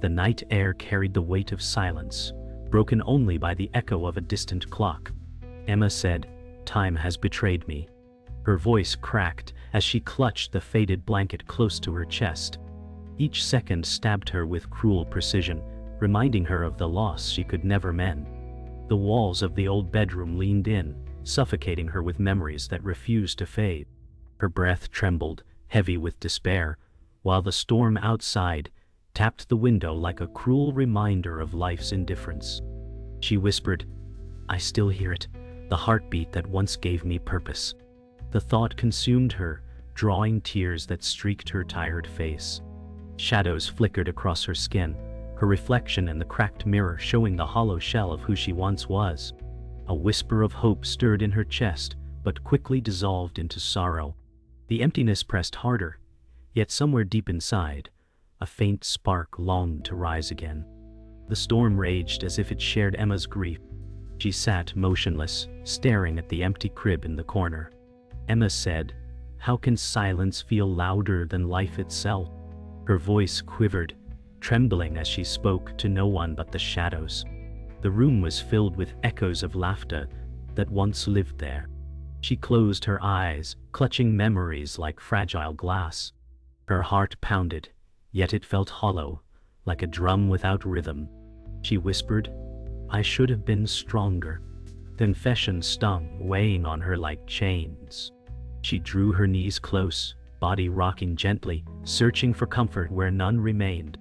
The night air carried the weight of silence, broken only by the echo of a distant clock. Emma said, "Time has betrayed me." Her voice cracked as she clutched the faded blanket close to her chest. Each second stabbed her with cruel precision, reminding her of the loss she could never mend. The walls of the old bedroom leaned in, suffocating her with memories that refused to fade. Her breath trembled, heavy with despair, while the storm outside tapped the window like a cruel reminder of life's indifference. She whispered, "I still hear it, the heartbeat that once gave me purpose." The thought consumed her, drawing tears that streaked her tired face. Shadows flickered across her skin, her reflection in the cracked mirror showing the hollow shell of who she once was. A whisper of hope stirred in her chest, but quickly dissolved into sorrow. The emptiness pressed harder, yet somewhere deep inside, a faint spark longed to rise again. The storm raged as if it shared Emma's grief. She sat motionless, staring at the empty crib in the corner. Emma said, "How can silence feel louder than life itself?" Her voice quivered, trembling as she spoke to no one but the shadows. The room was filled with echoes of laughter that once lived there. She closed her eyes, clutching memories like fragile glass. Her heart pounded, yet it felt hollow, like a drum without rhythm. She whispered, "I should have been stronger." Confession stung, weighing on her like chains. She drew her knees close, body rocking gently, searching for comfort where none remained.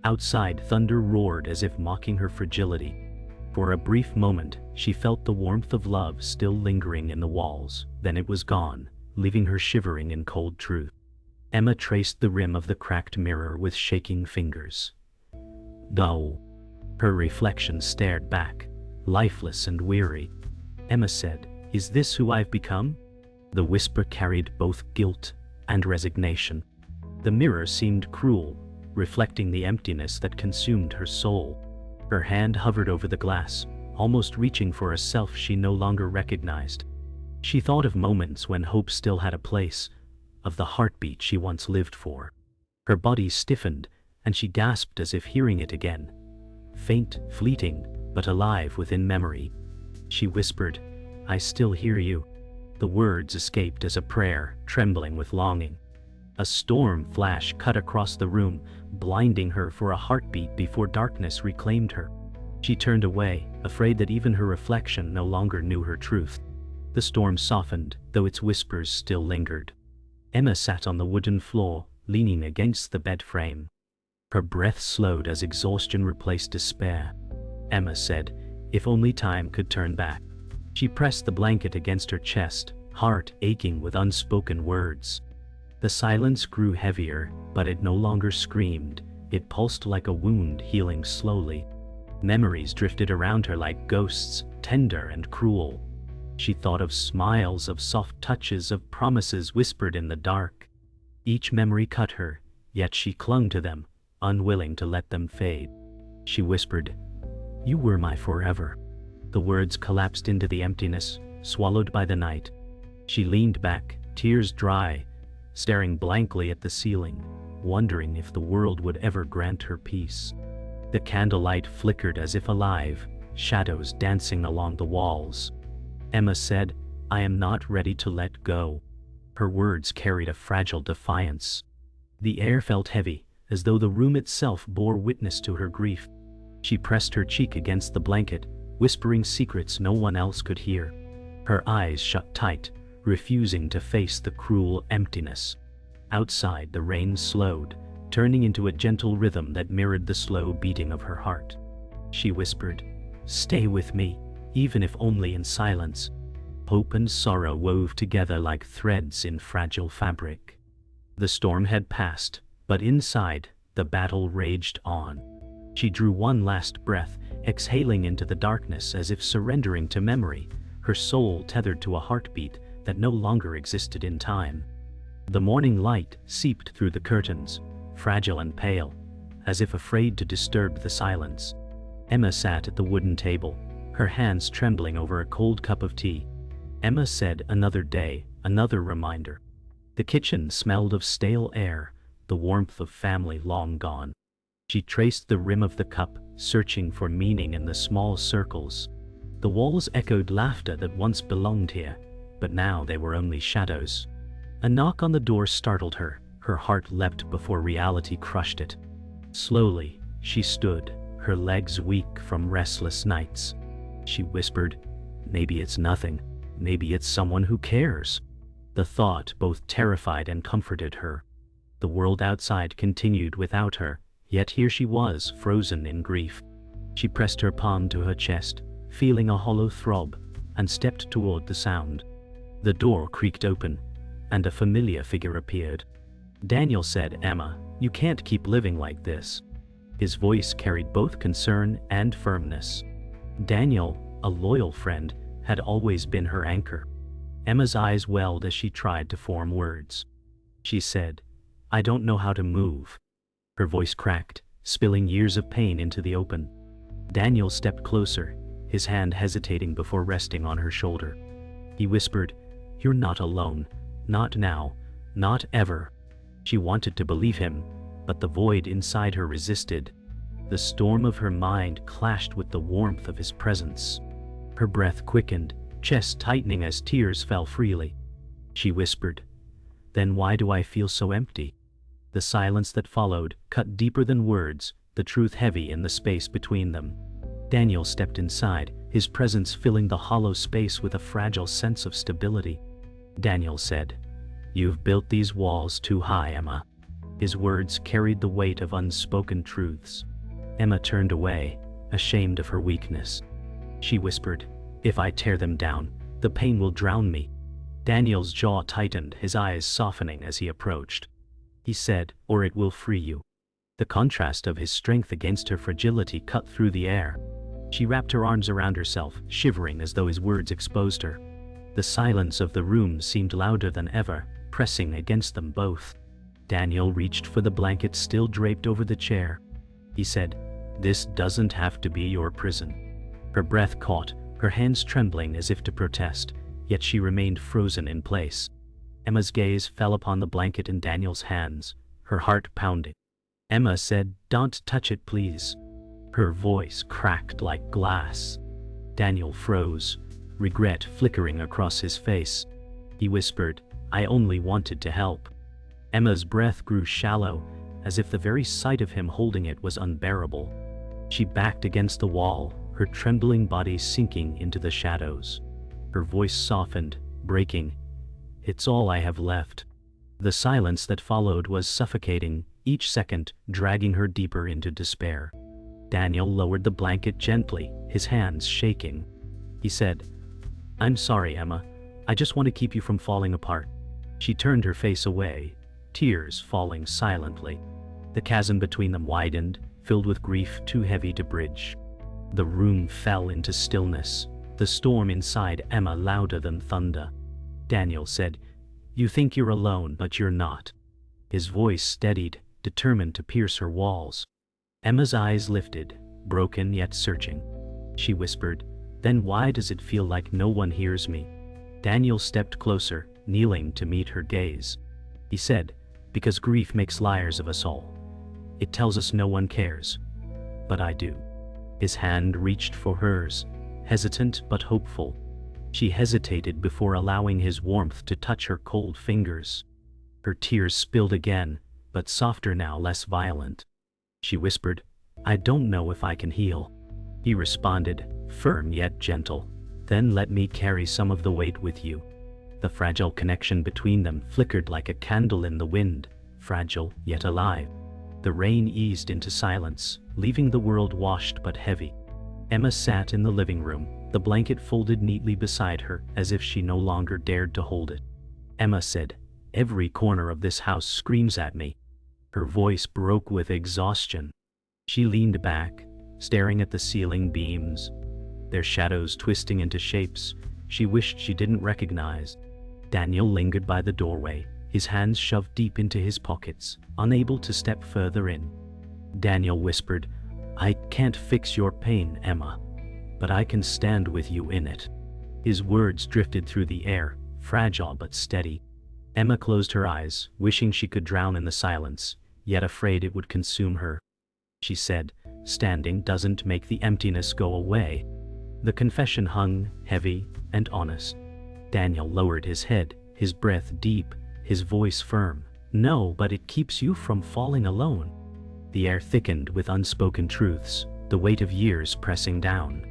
Outside, thunder roared as if mocking her fragility. For a brief moment, she felt the warmth of love still lingering in the walls, then it was gone, leaving her shivering in cold truth. Emma traced the rim of the cracked mirror with shaking fingers. No. Her reflection stared back, lifeless and weary. Emma said, "Is this who I've become?" The whisper carried both guilt and resignation. The mirror seemed cruel, reflecting the emptiness that consumed her soul. Her hand hovered over the glass, almost reaching for a self she no longer recognized. She thought of moments when hope still had a place, of the heartbeat she once lived for. Her body stiffened, and she gasped as if hearing it again. Faint, fleeting, but alive within memory. She whispered, "I still hear you." The words escaped as a prayer, trembling with longing. A storm flash cut across the room, blinding her for a heartbeat before darkness reclaimed her. She turned away, afraid that even her reflection no longer knew her truth. The storm softened, though its whispers still lingered. Emma sat on the wooden floor, leaning against the bed frame. Her breath slowed as exhaustion replaced despair. Emma said, "If only time could turn back." She pressed the blanket against her chest, heart aching with unspoken words. The silence grew heavier, but it no longer screamed. It pulsed like a wound healing slowly. Memories drifted around her like ghosts, tender and cruel. She thought of smiles, of soft touches, of promises whispered in the dark. Each memory cut her, yet she clung to them, unwilling to let them fade. She whispered, "You were my forever." The words collapsed into the emptiness, swallowed by the night. She leaned back, tears dry, staring blankly at the ceiling, wondering if the world would ever grant her peace. The candlelight flickered as if alive, shadows dancing along the walls. Emma said, "I am not ready to let go." Her words carried a fragile defiance. The air felt heavy, as though the room itself bore witness to her grief. She pressed her cheek against the blanket, whispering secrets no one else could hear. Her eyes shut tight, refusing to face the cruel emptiness. Outside, the rain slowed, turning into a gentle rhythm that mirrored the slow beating of her heart. She whispered, "Stay with me, even if only in silence." Hope and sorrow wove together like threads in fragile fabric. The storm had passed, but inside, the battle raged on. She drew one last breath, exhaling into the darkness as if surrendering to memory, her soul tethered to a heartbeat that no longer existed in time. The morning light seeped through the curtains, fragile and pale, as if afraid to disturb the silence. Emma sat at the wooden table, her hands trembling over a cold cup of tea. Emma said, "Another day, another reminder." The kitchen smelled of stale air, the warmth of family long gone. She traced the rim of the cup, searching for meaning in the small circles. The walls echoed laughter that once belonged here, but now they were only shadows. A knock on the door startled her. Her heart leapt before reality crushed it. Slowly, she stood, her legs weak from restless nights. She whispered, "Maybe it's nothing. Maybe it's someone who cares." The thought both terrified and comforted her. The world outside continued without her, yet here she was, frozen in grief. She pressed her palm to her chest, feeling a hollow throb, and stepped toward the sound. The door creaked open, and a familiar figure appeared. Daniel said, "Emma, you can't keep living like this." His voice carried both concern and firmness. Daniel, a loyal friend, had always been her anchor. Emma's eyes welled as she tried to form words. She said, "I don't know how to move." Her voice cracked, spilling years of pain into the open. Daniel stepped closer, his hand hesitating before resting on her shoulder. He whispered, "You're not alone. Not now. Not ever." She wanted to believe him, but the void inside her resisted. The storm of her mind clashed with the warmth of his presence. Her breath quickened, chest tightening as tears fell freely. She whispered, "Then why do I feel so empty?" The silence that followed cut deeper than words, the truth heavy in the space between them. Daniel stepped inside, his presence filling the hollow space with a fragile sense of stability. Daniel said, "You've built these walls too high, Emma." His words carried the weight of unspoken truths. Emma turned away, ashamed of her weakness. She whispered, "If I tear them down, the pain will drown me." Daniel's jaw tightened, his eyes softening as he approached. He said, "Or it will free you." The contrast of his strength against her fragility cut through the air. She wrapped her arms around herself, shivering as though his words exposed her. The silence of the room seemed louder than ever, pressing against them both. Daniel reached for the blanket still draped over the chair. He said, "This doesn't have to be your prison." Her breath caught, her hands trembling as if to protest, yet she remained frozen in place. Emma's gaze fell upon the blanket in Daniel's hands, her heart pounding. Emma said, "Don't touch it, please." Her voice cracked like glass. Daniel froze, regret flickering across his face. He whispered, "I only wanted to help." Emma's breath grew shallow, as if the very sight of him holding it was unbearable. She backed against the wall, her trembling body sinking into the shadows. Her voice softened, breaking, "It's all I have left." The silence that followed was suffocating, each second dragging her deeper into despair. Daniel lowered the blanket gently, his hands shaking. He said, "I'm sorry, Emma. I just want to keep you from falling apart." She turned her face away, tears falling silently. The chasm between them widened, filled with grief too heavy to bridge. The room fell into stillness, the storm inside Emma louder than thunder. Daniel said, "You think you're alone, but you're not." His voice steadied, determined to pierce her walls. Emma's eyes lifted, broken yet searching. She whispered, "Then why does it feel like no one hears me?" Daniel stepped closer, kneeling to meet her gaze. He said, "Because grief makes liars of us all. It tells us no one cares. But I do." His hand reached for hers, hesitant but hopeful. She hesitated before allowing his warmth to touch her cold fingers. Her tears spilled again, but softer now, less violent. She whispered, "I don't know if I can heal." He responded, firm yet gentle, "Then let me carry some of the weight with you." The fragile connection between them flickered like a candle in the wind, fragile yet alive. The rain eased into silence, leaving the world washed but heavy. Emma sat in the living room, the blanket folded neatly beside her as if she no longer dared to hold it. Emma said, "Every corner of this house screams at me." Her voice broke with exhaustion. She leaned back, staring at the ceiling beams, their shadows twisting into shapes she wished she didn't recognize. Daniel lingered by the doorway, his hands shoved deep into his pockets, unable to step further in. Daniel whispered, "I can't fix your pain, Emma, but I can stand with you in it." His words drifted through the air, fragile but steady. Emma closed her eyes, wishing she could drown in the silence, yet afraid it would consume her. she said. Standing doesn't make the emptiness go away. The confession hung, heavy and honest. Daniel lowered his head, his breath deep, his voice firm. No, but it keeps you from falling alone. The air thickened with unspoken truths, the weight of years pressing down.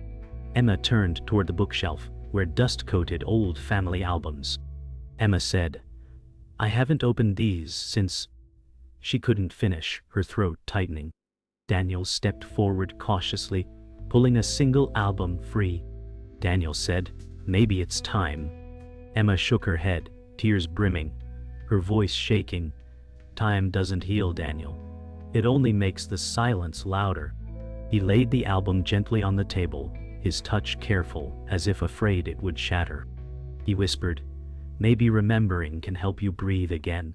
Emma turned toward the bookshelf, where dust-coated old family albums. Emma said, "I haven't opened these since—" She couldn't finish, her throat tightening. Daniel stepped forward cautiously, pulling a single album free. Daniel said, "Maybe it's time." Emma shook her head, tears brimming, her voice shaking. "Time doesn't heal, Daniel. It only makes the silence louder." He laid the album gently on the table, his touch careful, as if afraid it would shatter. He whispered, "Maybe remembering can help you breathe again."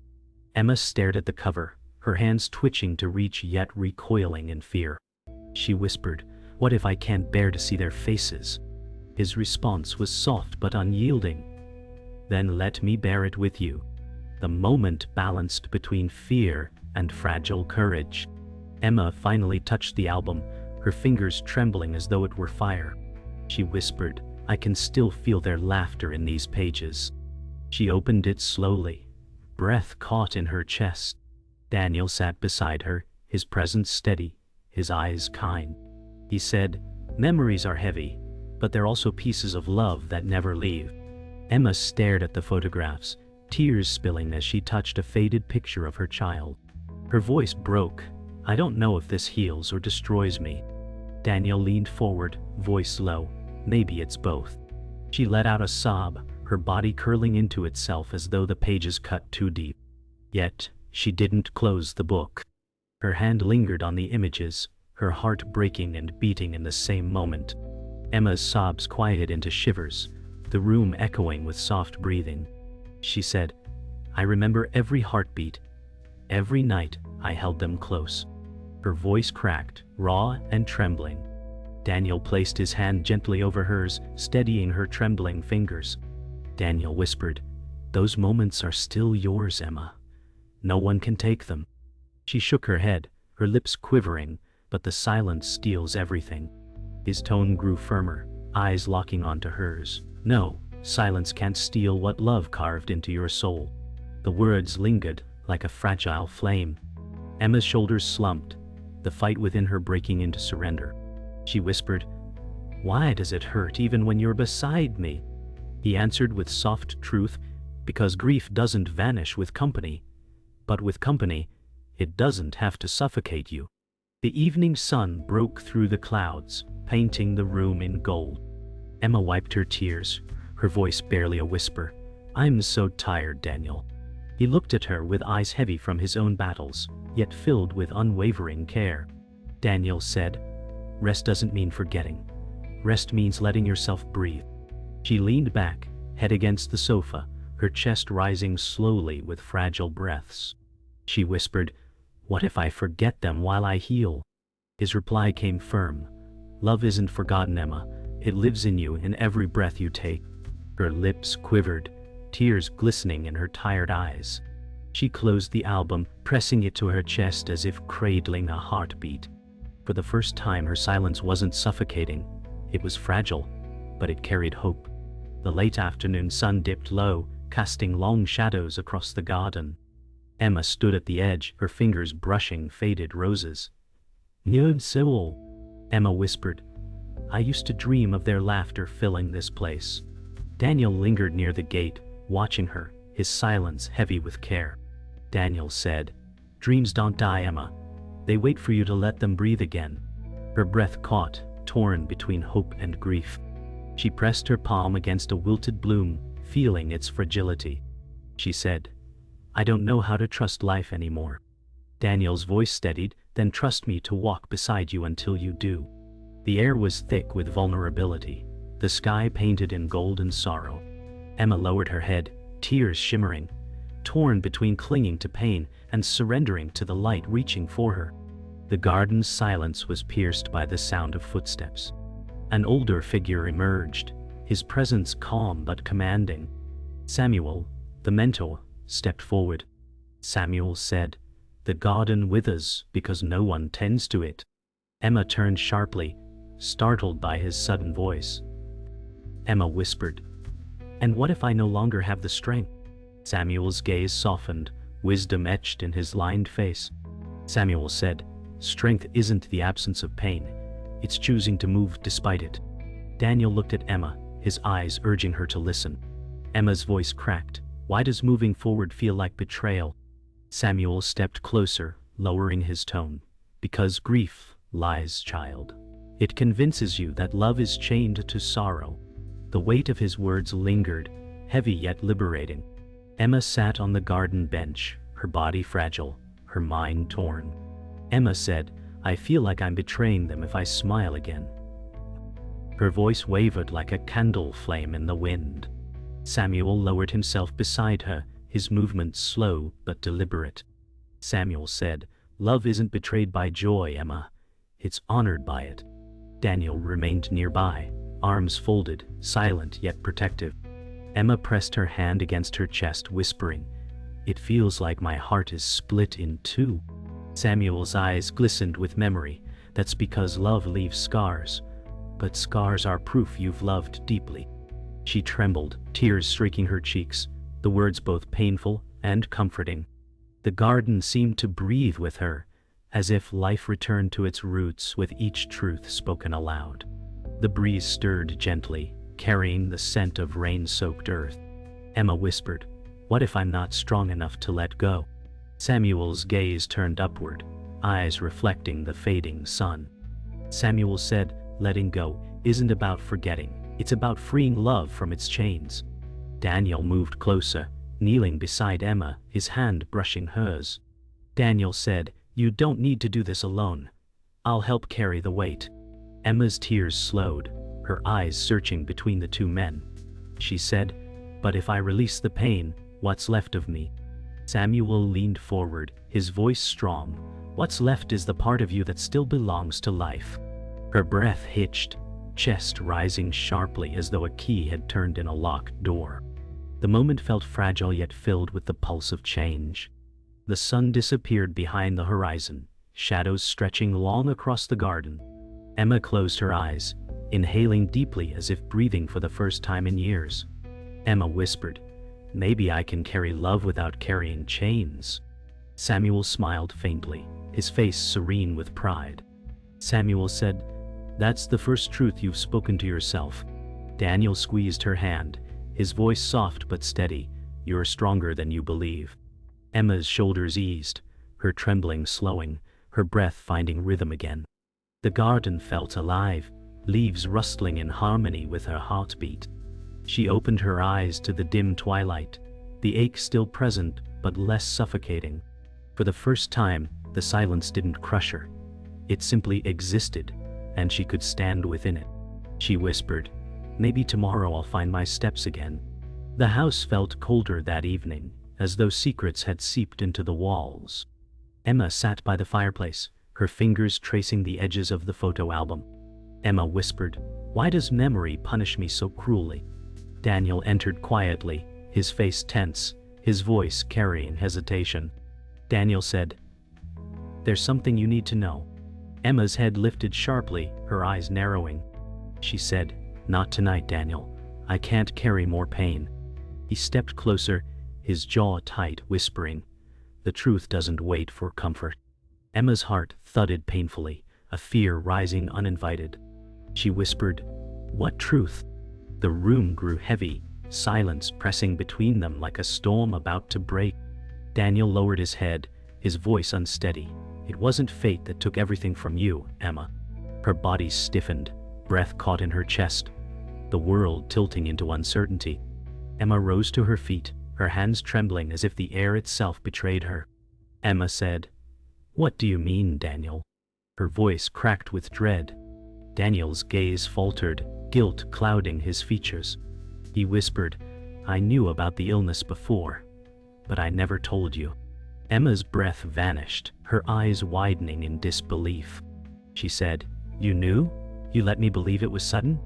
Emma stared at the cover, her hands twitching to reach yet recoiling in fear. She whispered, "What if I can't bear to see their faces?" His response was soft but unyielding. "Then let me bear it with you." The moment balanced between fear and fragile courage. Emma finally touched the album, her fingers trembling as though it were fire. She whispered, "I can still feel their laughter in these pages." She opened it slowly, breath caught in her chest. Daniel sat beside her, his presence steady, his eyes kind. He said, "Memories are heavy, but they're also pieces of love that never leave." Emma stared at the photographs, tears spilling as she touched a faded picture of her child. Her voice broke. "I don't know if this heals or destroys me." Daniel leaned forward, voice low. "Maybe it's both." She let out a sob, her body curling into itself as though the pages cut too deep. Yet, she didn't close the book. Her hand lingered on the images, her heart breaking and beating in the same moment. Emma's sobs quieted into shivers, the room echoing with soft breathing. She said, "I remember every heartbeat. Every night, I held them close." Her voice cracked, raw and trembling. Daniel placed his hand gently over hers, steadying her trembling fingers. Daniel whispered, "Those moments are still yours, Emma. No one can take them." She shook her head, her lips quivering, but the silence steals everything. His tone grew firmer, eyes locking onto hers. "No, silence can't steal what love carved into your soul." The words lingered, like a fragile flame. Emma's shoulders slumped, the fight within her breaking into surrender. She whispered, "Why does it hurt even when you're beside me?" He answered with soft truth, "Because grief doesn't vanish with company. But with company, it doesn't have to suffocate you." The evening sun broke through the clouds, painting the room in gold. Emma wiped her tears, her voice barely a whisper. "I'm so tired, Daniel." He looked at her with eyes heavy from his own battles, yet filled with unwavering care. Daniel said, "Rest doesn't mean forgetting. Rest means letting yourself breathe." She leaned back, head against the sofa, her chest rising slowly with fragile breaths. She whispered, "What if I forget them while I heal?" His reply came firm. "Love isn't forgotten, Emma. It lives in you in every breath you take." Her lips quivered, tears glistening in her tired eyes. She closed the album, pressing it to her chest as if cradling a heartbeat. For the first time, her silence wasn't suffocating. It was fragile, but it carried hope. The late afternoon sun dipped low, casting long shadows across the garden. Emma stood at the edge, her fingers brushing faded roses. "New Soul," Emma whispered. "I used to dream of their laughter filling this place." Daniel lingered near the gate, watching her, his silence heavy with care. Daniel said, "Dreams don't die, Emma. They wait for you to let them breathe again." Her breath caught, torn between hope and grief. She pressed her palm against a wilted bloom, feeling its fragility. She said, "I don't know how to trust life anymore." Daniel's voice steadied, "Then trust me to walk beside you until you do." The air was thick with vulnerability, the sky painted in gold and sorrow. Emma lowered her head, tears shimmering, torn between clinging to pain and surrendering to the light reaching for her. The garden's silence was pierced by the sound of footsteps. An older figure emerged, his presence calm but commanding. Samuel, the mentor, stepped forward. Samuel said, The garden withers because no one tends to it. Emma turned sharply, startled by his sudden voice. Emma whispered, "And what if I no longer have the strength?" Samuel's gaze softened, wisdom etched in his lined face. Samuel said, "Strength isn't the absence of pain. It's choosing to move despite it." Daniel looked at Emma, his eyes urging her to listen. Emma's voice cracked. "Why does moving forward feel like betrayal?" Samuel stepped closer, lowering his tone. "Because grief lies, child. It convinces you that love is chained to sorrow." The weight of his words lingered, heavy yet liberating. Emma sat on the garden bench, her body fragile, her mind torn. Emma said, "I feel like I'm betraying them if I smile again." Her voice wavered like a candle flame in the wind. Samuel lowered himself beside her, his movements slow but deliberate. Samuel said, "Love isn't betrayed by joy, Emma. It's honored by it." Daniel remained nearby, arms folded, silent yet protective. Emma pressed her hand against her chest, whispering, "It feels like my heart is split in two." Samuel's eyes glistened with memory. "That's because love leaves scars. But scars are proof you've loved deeply." She trembled, tears streaking her cheeks, the words both painful and comforting. The garden seemed to breathe with her, as if life returned to its roots with each truth spoken aloud. The breeze stirred gently, carrying the scent of rain-soaked earth. Emma whispered, "What if I'm not strong enough to let go?" Samuel's gaze turned upward, eyes reflecting the fading sun. Samuel said, "Letting go isn't about forgetting. It's about freeing love from its chains." Daniel moved closer, kneeling beside Emma, his hand brushing hers. Daniel said, "You don't need to do this alone. I'll help carry the weight." Emma's tears slowed, her eyes searching between the two men. She said, "But if I release the pain, what's left of me?" Samuel leaned forward, his voice strong. "What's left is the part of you that still belongs to life." Her breath hitched, chest rising sharply as though a key had turned in a locked door. The moment felt fragile yet filled with the pulse of change. The sun disappeared behind the horizon, shadows stretching long across the garden. Emma closed her eyes, inhaling deeply as if breathing for the first time in years. Emma whispered, "Maybe I can carry love without carrying chains." Samuel smiled faintly, his face serene with pride. Samuel said, "That's the first truth you've spoken to yourself." Daniel squeezed her hand, his voice soft but steady. "You're stronger than you believe." Emma's shoulders eased, her trembling slowing, her breath finding rhythm again. The garden felt alive, leaves rustling in harmony with her heartbeat. She opened her eyes to the dim twilight, the ache still present but less suffocating. For the first time, the silence didn't crush her. It simply existed, and she could stand within it. She whispered, "Maybe tomorrow I'll find my steps again." The house felt colder that evening, as though secrets had seeped into the walls. Emma sat by the fireplace, her fingers tracing the edges of the photo album. Emma whispered, "Why does memory punish me so cruelly?" Daniel entered quietly, his face tense, his voice carrying hesitation. Daniel said, "There's something you need to know." Emma's head lifted sharply, her eyes narrowing. She said, "Not tonight, Daniel. I can't carry more pain." He stepped closer, his jaw tight, whispering, "The truth doesn't wait for comfort." Emma's heart thudded painfully, a fear rising uninvited. She whispered, "What truth?" The room grew heavy, silence pressing between them like a storm about to break. Daniel lowered his head, his voice unsteady. "It wasn't fate that took everything from you, Emma." Her body stiffened, breath caught in her chest, the world tilting into uncertainty. Emma rose to her feet, her hands trembling as if the air itself betrayed her. Emma said, "What do you mean, Daniel?" Her voice cracked with dread. Daniel's gaze faltered, guilt clouding his features. He whispered, "I knew about the illness before, but I never told you." Emma's breath vanished, her eyes widening in disbelief. She said, "You knew? You let me believe it was sudden?"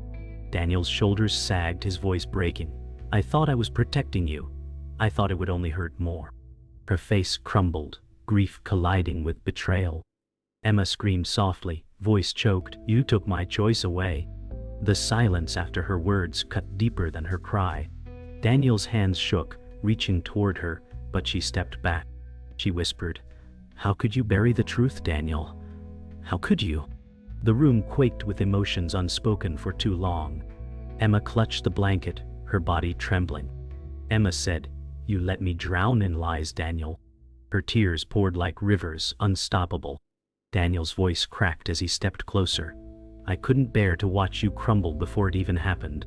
Daniel's shoulders sagged, his voice breaking. "I thought I was protecting you. I thought it would only hurt more." Her face crumbled, grief colliding with betrayal. Emma screamed softly, voice choked, "You took my choice away." The silence after her words cut deeper than her cry. Daniel's hands shook, reaching toward her, but she stepped back. She whispered, "How could you bury the truth, Daniel? How could you?" The room quaked with emotions unspoken for too long. Emma clutched the blanket, her body trembling. Emma said, "You let me drown in lies, Daniel." Her tears poured like rivers, unstoppable. Daniel's voice cracked as he stepped closer. "I couldn't bear to watch you crumble before it even happened."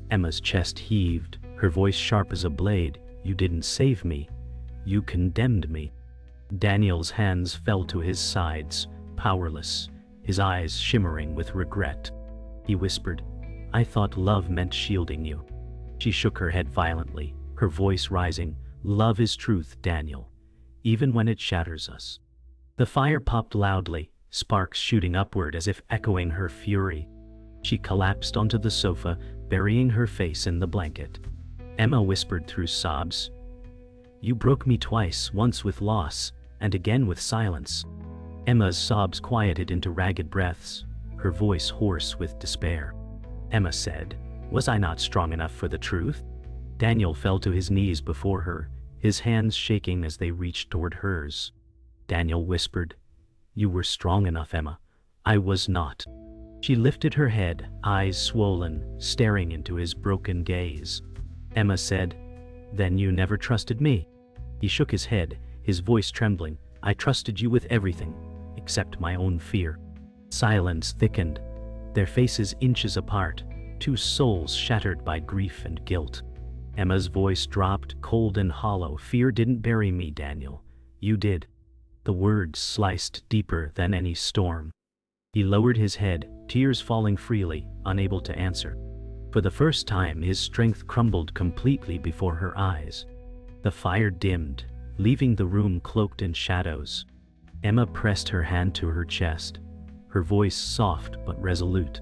Emma's chest heaved, her voice sharp as a blade. "You didn't save me. You condemned me." Daniel's hands fell to his sides, powerless, his eyes shimmering with regret. He whispered, "I thought love meant shielding you." She shook her head violently, her voice rising, "Love is truth, Daniel, even when it shatters us." The fire popped loudly, sparks shooting upward as if echoing her fury. She collapsed onto the sofa, burying her face in the blanket. Emma whispered through sobs, "You broke me twice, once with loss, and again with silence." Emma's sobs quieted into ragged breaths, her voice hoarse with despair. Emma said, "Was I not strong enough for the truth?" Daniel fell to his knees before her, his hands shaking as they reached toward hers. Daniel whispered, "You were strong enough, Emma. I was not." She lifted her head, eyes swollen, staring into his broken gaze. Emma said, "Then you never trusted me." He shook his head, his voice trembling. "I trusted you with everything, except my own fear." Silence thickened, their faces inches apart, two souls shattered by grief and guilt. Emma's voice dropped, cold and hollow. "Fear didn't bury me, Daniel. You did." The words sliced deeper than any storm. He lowered his head, tears falling freely, unable to answer. For the first time, his strength crumbled completely before her eyes. The fire dimmed, leaving the room cloaked in shadows. Emma pressed her hand to her chest, her voice soft but resolute.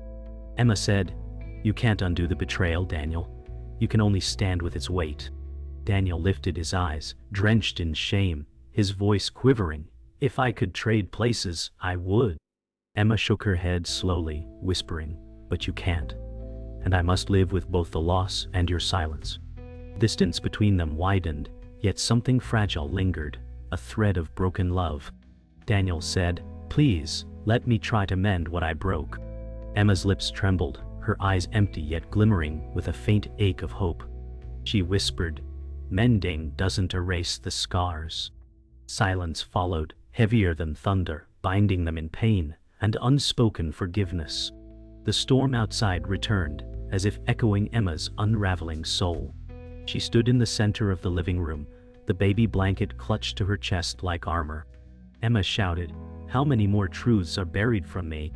Emma said, "You can't undo the betrayal, Daniel. You can only stand with its weight." Daniel lifted his eyes, drenched in shame, his voice quivering. "If I could trade places, I would." Emma shook her head slowly, whispering, "But you can't. And I must live with both the loss and your silence." Distance between them widened, yet something fragile lingered, a thread of broken love. Daniel said, "Please, let me try to mend what I broke." Emma's lips trembled, her eyes empty yet glimmering with a faint ache of hope. She whispered, "Mending doesn't erase the scars." Silence followed, heavier than thunder, binding them in pain and unspoken forgiveness. The storm outside returned, as if echoing Emma's unraveling soul. She stood in the center of the living room, the baby blanket clutched to her chest like armor. Emma shouted, "How many more truths are buried from me?"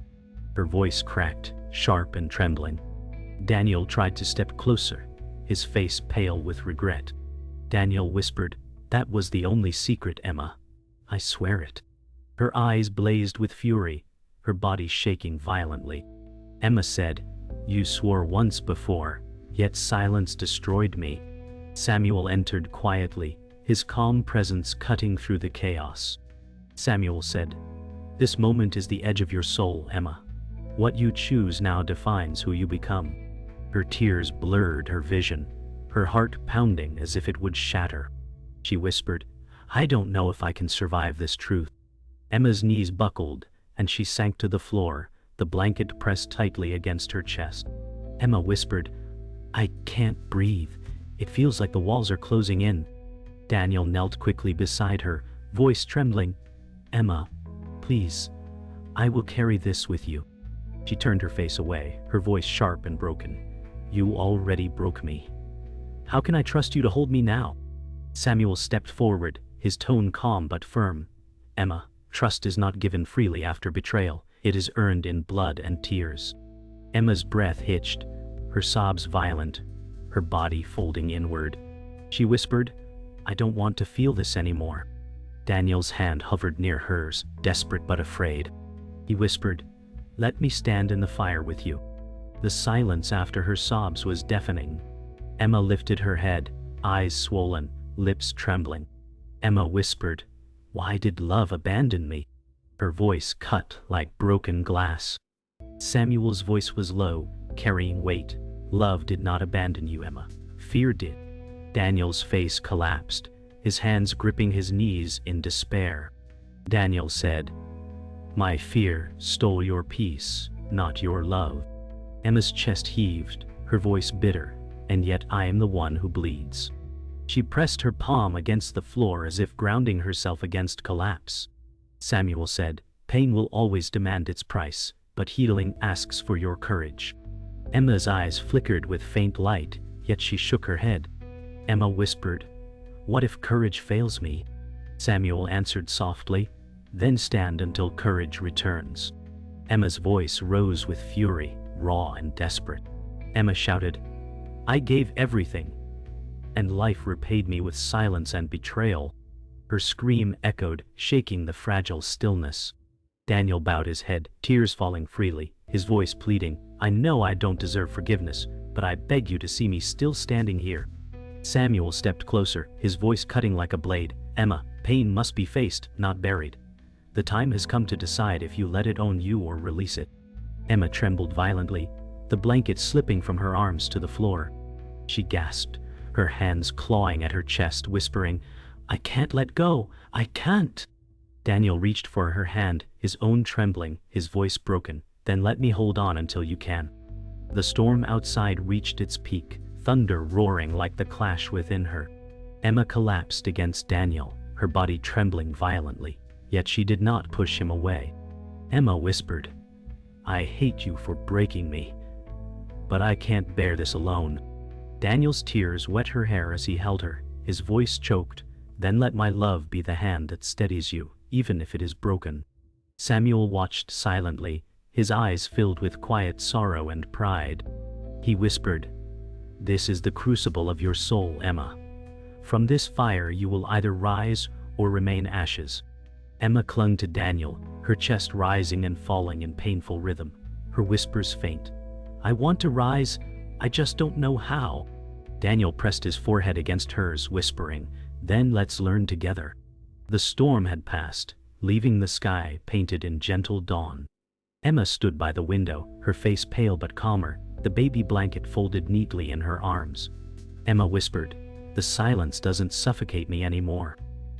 Her voice cracked, sharp and trembling. Daniel tried to step closer, his face pale with regret. Daniel whispered, "That was the only secret, Emma. I swear it." Her eyes blazed with fury, her body shaking violently. Emma said, "You swore once before, yet silence destroyed me." Samuel entered quietly, his calm presence cutting through the chaos. Samuel said, "This moment is the edge of your soul, Emma. What you choose now defines who you become." Her tears blurred her vision, her heart pounding as if it would shatter. She whispered, "I don't know if I can survive this truth." Emma's knees buckled, and she sank to the floor, the blanket pressed tightly against her chest. Emma whispered, "I can't breathe. It feels like the walls are closing in." Daniel knelt quickly beside her, voice trembling. "Emma, please, I will carry this with you." She turned her face away, her voice sharp and broken. "You already broke me. How can I trust you to hold me now?" Samuel stepped forward, his tone calm but firm. "Emma, trust is not given freely after betrayal. It is earned in blood and tears." Emma's breath hitched, her sobs violent, her body folding inward. She whispered, "I don't want to feel this anymore." Daniel's hand hovered near hers, desperate but afraid. He whispered, "Let me stand in the fire with you." The silence after her sobs was deafening. Emma lifted her head, eyes swollen, lips trembling. Emma whispered, Why did love abandon me? Her voice cut like broken glass. Samuel's voice was low, carrying weight. Love did not abandon you, Emma. Fear did. Daniel's face collapsed, his hands gripping his knees in despair. Daniel said, "My fear stole your peace, not your love." Emma's chest heaved, her voice bitter, "And yet I am the one who bleeds." She pressed her palm against the floor as if grounding herself against collapse. Samuel said, "Pain will always demand its price, but healing asks for your courage." Emma's eyes flickered with faint light, yet she shook her head. Emma whispered, "What if courage fails me?" Samuel answered softly, "Then stand until courage returns." Emma's voice rose with fury, raw and desperate. Emma shouted, "I gave everything, and life repaid me with silence and betrayal." Her scream echoed, shaking the fragile stillness. Daniel bowed his head, tears falling freely, his voice pleading, "I know I don't deserve forgiveness, but I beg you to see me still standing here." Samuel stepped closer, his voice cutting like a blade. "Emma, pain must be faced, not buried. The time has come to decide if you let it own you or release it." Emma trembled violently, the blanket slipping from her arms to the floor. She gasped, her hands clawing at her chest, whispering, "I can't let go, I can't." Daniel reached for her hand, his own trembling, his voice broken. "Then let me hold on until you can." The storm outside reached its peak, thunder roaring like the clash within her. Emma collapsed against Daniel, her body trembling violently, yet she did not push him away. Emma whispered, "I hate you for breaking me, but I can't bear this alone." Daniel's tears wet her hair as he held her, his voice choked, "Then let my love be the hand that steadies you, even if it is broken." Samuel watched silently, his eyes filled with quiet sorrow and pride. He whispered, "This is the crucible of your soul, Emma. From this fire you will either rise or remain ashes." Emma clung to Daniel, her chest rising and falling in painful rhythm, her whispers faint. "I want to rise, I just don't know how." Daniel pressed his forehead against hers, whispering, "Then let's learn together." The storm had passed, leaving the sky painted in gentle dawn. Emma stood by the window, her face pale but calmer, the baby blanket folded neatly in her arms. Emma whispered, "The silence doesn't suffocate me anymore."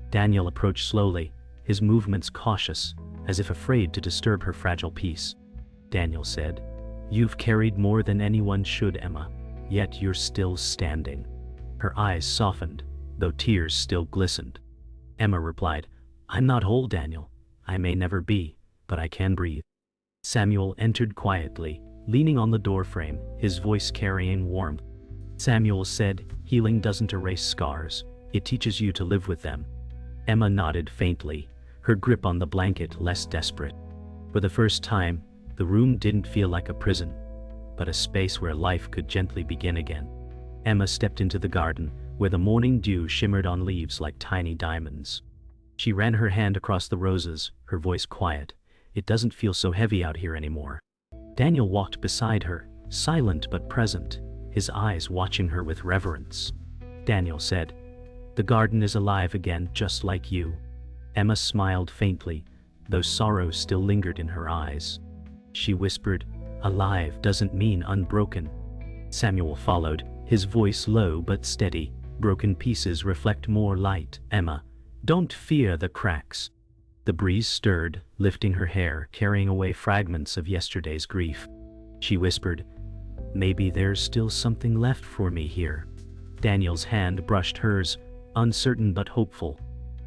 Daniel approached slowly, his movements cautious, as if afraid to disturb her fragile peace. Daniel said, "You've carried more than anyone should, Emma, yet you're still standing." Her eyes softened, though tears still glistened. Emma replied, "I'm not whole, Daniel. I may never be, but I can breathe." Samuel entered quietly, leaning on the doorframe, his voice carrying warmth. Samuel said, "Healing doesn't erase scars, it teaches you to live with them." Emma nodded faintly, her grip on the blanket less desperate. For the first time, the room didn't feel like a prison, but a space where life could gently begin again. Emma stepped into the garden, where the morning dew shimmered on leaves like tiny diamonds. She ran her hand across the roses, her voice quiet. "It doesn't feel so heavy out here anymore." Daniel walked beside her, silent but present, his eyes watching her with reverence. Daniel said, "The garden is alive again, just like you." Emma smiled faintly, though sorrow still lingered in her eyes. She whispered, "Alive doesn't mean unbroken." Samuel followed, his voice low but steady. "Broken pieces reflect more light, Emma. Don't fear the cracks." The breeze stirred, lifting her hair, carrying away fragments of yesterday's grief. She whispered, "Maybe there's still something left for me here." Daniel's hand brushed hers, uncertain but hopeful.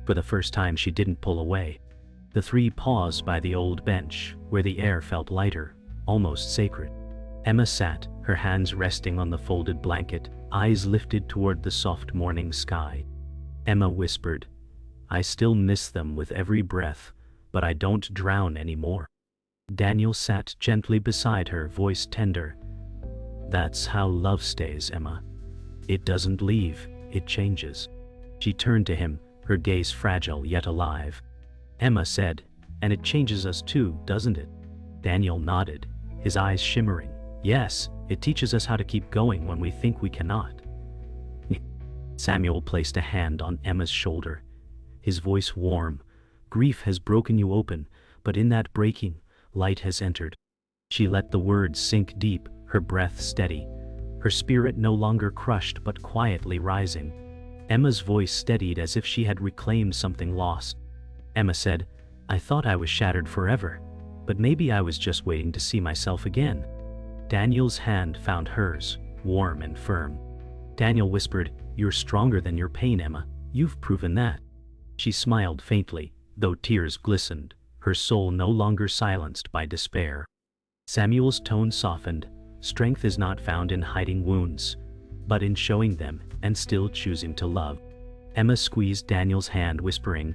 For the first time she didn't pull away. The three paused by the old bench, where the air felt lighter, almost sacred. Emma sat, her hands resting on the folded blanket, eyes lifted toward the soft morning sky. Emma whispered, "I still miss them with every breath, but I don't drown anymore." Daniel sat gently beside her, voice tender. "That's how love stays, Emma. It doesn't leave, it changes." She turned to him, her gaze fragile yet alive. Emma said, "And it changes us too, doesn't it?" Daniel nodded, his eyes shimmering. "Yes, it teaches us how to keep going when we think we cannot." Samuel placed a hand on Emma's shoulder, his voice warm, Grief has broken you open, but in that breaking, light has entered. She let the words sink deep, her breath steady, her spirit no longer crushed but quietly rising. Emma's voice steadied as if she had reclaimed something lost. Emma said, "I thought I was shattered forever, but maybe I was just waiting to see myself again." Daniel's hand found hers, warm and firm. Daniel whispered, "You're stronger than your pain, Emma. You've proven that." She smiled faintly, though tears glistened, her soul no longer silenced by despair. Samuel's tone softened. Strength is not found in hiding wounds, but in showing them and still choosing to love. Emma squeezed Daniel's hand, whispering,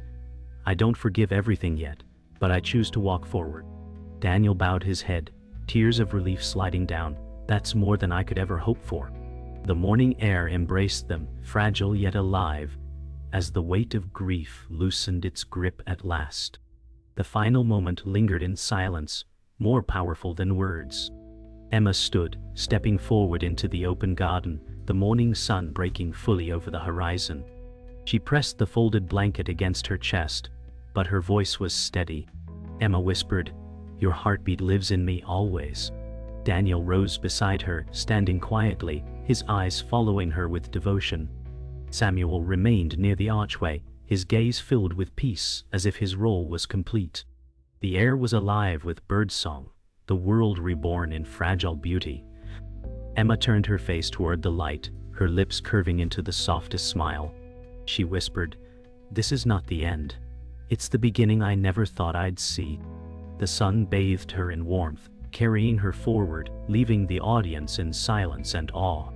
"I don't forgive everything yet, but I choose to walk forward." Daniel bowed his head, tears of relief sliding down. "That's more than I could ever hope for." The morning air embraced them, fragile yet alive, as the weight of grief loosened its grip at last. The final moment lingered in silence, more powerful than words. Emma stood, stepping forward into the open garden, the morning sun breaking fully over the horizon. She pressed the folded blanket against her chest, but her voice was steady. Emma whispered, "Your heartbeat lives in me always." Daniel rose beside her, standing quietly, his eyes following her with devotion. Samuel remained near the archway, his gaze filled with peace, as if his role was complete. The air was alive with birdsong, the world reborn in fragile beauty. Emma turned her face toward the light, her lips curving into the softest smile. She whispered, "This is not the end. It's the beginning I never thought I'd see." The sun bathed her in warmth, carrying her forward, leaving the audience in silence and awe.